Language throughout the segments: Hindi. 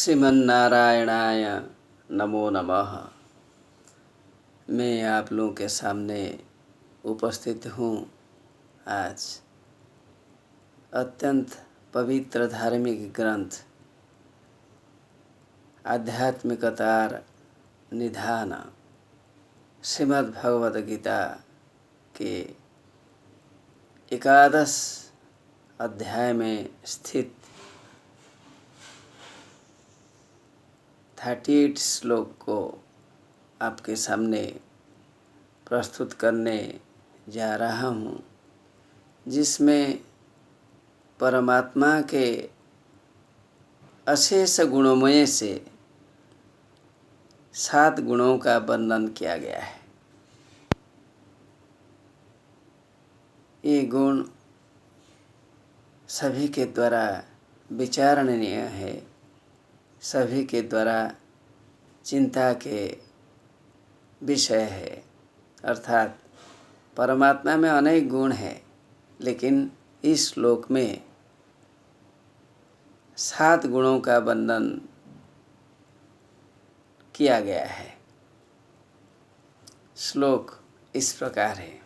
श्रीमन्नारायणाय नमो नमः। मैं आप लोगों के सामने उपस्थित हूँ आज अत्यंत पवित्र धार्मिक ग्रंथ आध्यात्मिकतार निधान श्रीमद् भगवद गीता के एकादश अध्याय में स्थित 38 श्लोक को आपके सामने प्रस्तुत करने जा रहा हूँ, जिसमें परमात्मा के अशेष गुणोमय से 7 गुणों का वर्णन किया गया है। ये गुण सभी के द्वारा विचारणीय है, सभी के द्वारा चिंता के विषय है। अर्थात परमात्मा में अनेक गुण हैं, लेकिन इस श्लोक में 7 गुणों का वर्णन किया गया है। श्लोक इस प्रकार है।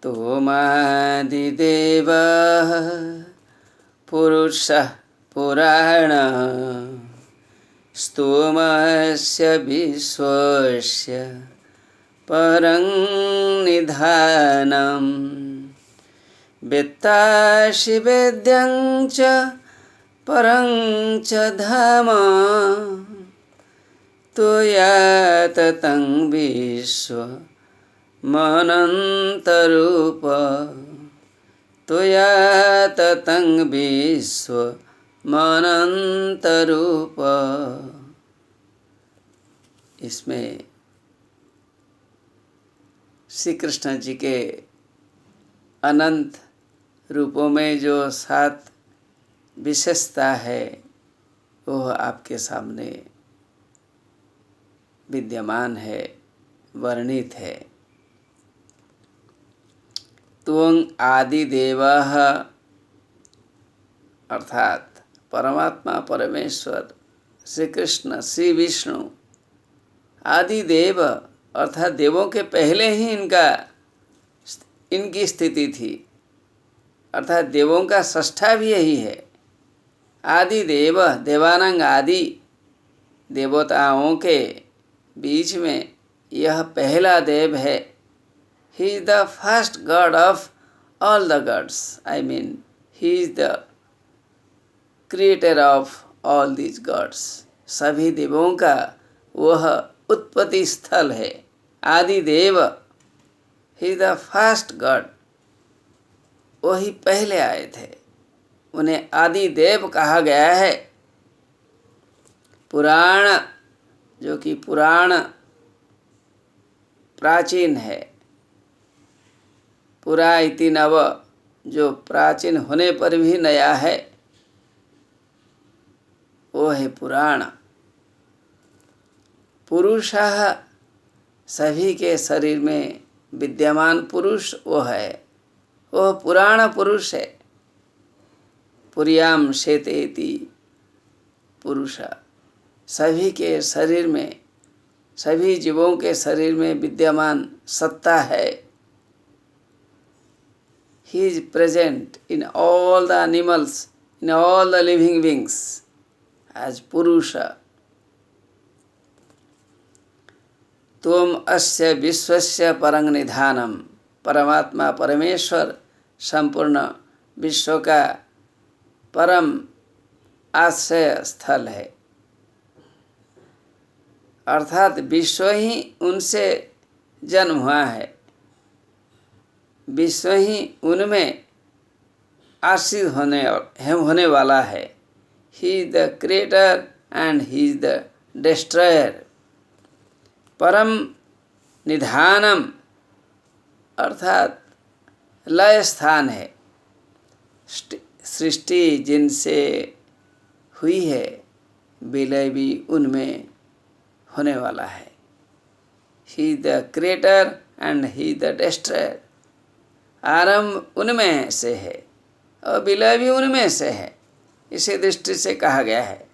तोमादिदेवः पुरुषः पुराणः स्तोमस्य विश्वस्य परं निधानम् वेत्तासि वेद्यं च परं च धाम त्वया ततं विश्वमनन्तरूप त्वया ततं विश्वमनन्तरूप। इसमें श्री कृष्ण जी के अनंत रूपों में जो 7 विशेषता है वह आपके सामने विद्यमान है, वर्णित है। त्वं आदिदेवः अर्थात परमात्मा परमेश्वर श्री कृष्ण श्री विष्णु आदिदेव अर्थात देवों के पहले ही इनकी स्थिति थी, अर्थात देवों का सष्ठा भी यही है। आदि देव देवानंग आदि देवताओं के बीच में यह पहला देव है। He is the first god of all the gods, I mean he is the creator of all these gods. सभी देवों का वह उत्पत्ति स्थल है। आदि देव, he is the first god, वही पहले आए थे, उन्हें आदि देव कहा गया है। पुराण, जो कि पुराण प्राचीन है, पुरा इति नव, जो प्राचीन होने पर भी नया है, वो है पुराण। पुरुषः, सभी के शरीर में विद्यमान पुरुष वो है, वह पुराण पुरुष है। पुर्याम शेतेति पुरुष, सभी के शरीर में, सभी जीवों के शरीर में विद्यमान सत्ता है। He is present in all the animals, in all the living beings as Purusha. त्वं अस्य विश्वस्य परं निधानम, परमात्मा परमेश्वर संपूर्ण विश्व का परम आश्रय स्थल है। अर्थात विश्व ही उनसे जन्म हुआ है, विश्व ही उनमें आश्रित होने वाला है। He is the creator and he is the destroyer. परम निधानम अर्थात लय स्थान है। सृष्टि जिनसे हुई है, विलय भी उनमें होने वाला है। He is the creator and he is the destroyer. आरंभ उनमें से है और विलय भी उनमें से है। इसी दृष्टि से कहा गया है।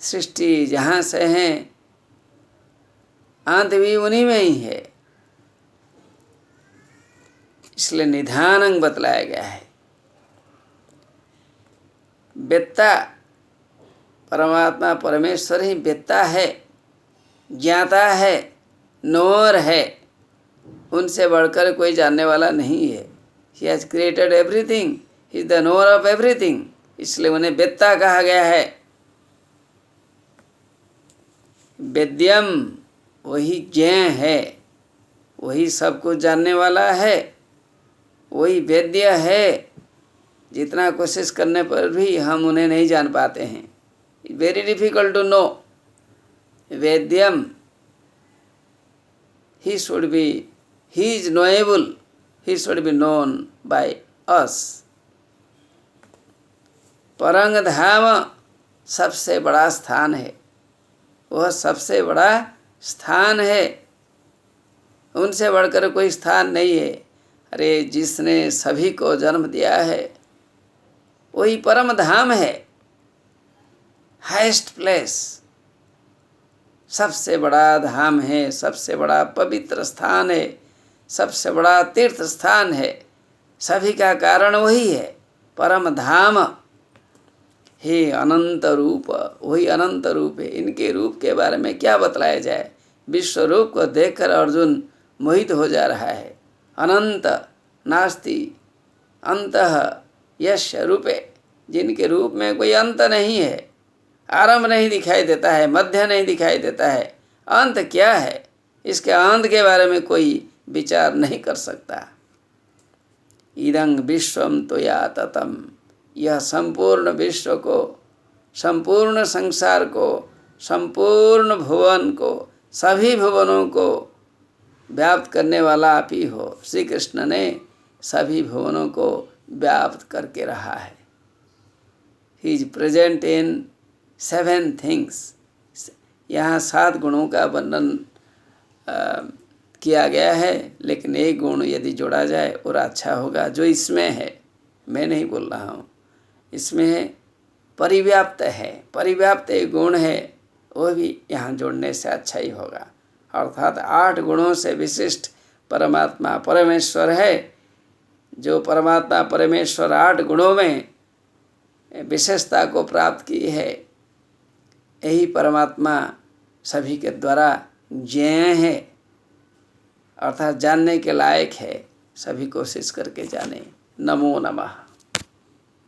सृष्टि जहाँ से है अंत भी उन्हीं में ही है, इसलिए निधानंग बतलाया गया है। वेत्ता परमात्मा परमेश्वर ही वेत्ता है, ज्ञाता है, नोअर है, उनसे बढ़कर कोई जानने वाला नहीं है। He has created everything, he is the knower of everything, इसलिए उन्हें वेत्ता कहा गया है। वेद्यम वही ज्ञ है, वही सब कुछ जानने वाला है, वही वेद्य है। जितना कोशिश करने पर भी हम उन्हें नहीं जान पाते हैं। Very difficult to know. वेद्यम he should be, he is knowable, he should be known by us। परंग धाम सबसे बड़ा स्थान है, वह सबसे बड़ा स्थान है, उनसे बढ़कर कोई स्थान नहीं है। अरे जिसने सभी को जन्म दिया है वही परम धाम है, हाईएस्ट प्लेस, सबसे बड़ा धाम है, सबसे बड़ा पवित्र स्थान है, सबसे बड़ा तीर्थ स्थान है। सभी का कारण वही है, परम धाम। हे अनंत रूप, वही अनंत रूप है। इनके रूप के बारे में क्या बतलाया जाए। विश्व रूप को देखकर अर्जुन मोहित हो जा रहा है। अनंत नास्ति अंतः यस्य रूपे, जिनके रूप में कोई अंत नहीं है, आरंभ नहीं दिखाई देता है, मध्य नहीं दिखाई देता है, अंत क्या है इसके अंत के बारे में कोई विचार नहीं कर सकता। इदं विश्वम त्वया ततम, यह संपूर्ण विश्व को, संपूर्ण संसार को, संपूर्ण भुवन को, सभी भुवनों को व्याप्त करने वाला आप ही हो। श्री कृष्ण ने सभी भुवनों को व्याप्त करके रहा है। He is present in 7 things. यहाँ 7 गुणों का वर्णन किया गया है, लेकिन एक गुण यदि जोड़ा जाए और अच्छा होगा, जो इसमें है, मैं नहीं बोल रहा हूँ, इसमें है परिव्याप्त है, परिव्याप्त एक गुण है, वो भी यहाँ जोड़ने से अच्छा ही होगा। अर्थात 8 गुणों से विशिष्ट परमात्मा परमेश्वर है। जो परमात्मा परमेश्वर 8 गुणों में विशेषता को प्राप्त की है, यही परमात्मा सभी के द्वारा ज्ञेय है, अर्थात जानने के लायक है। सभी कोशिश करके जाने। नमो नमः।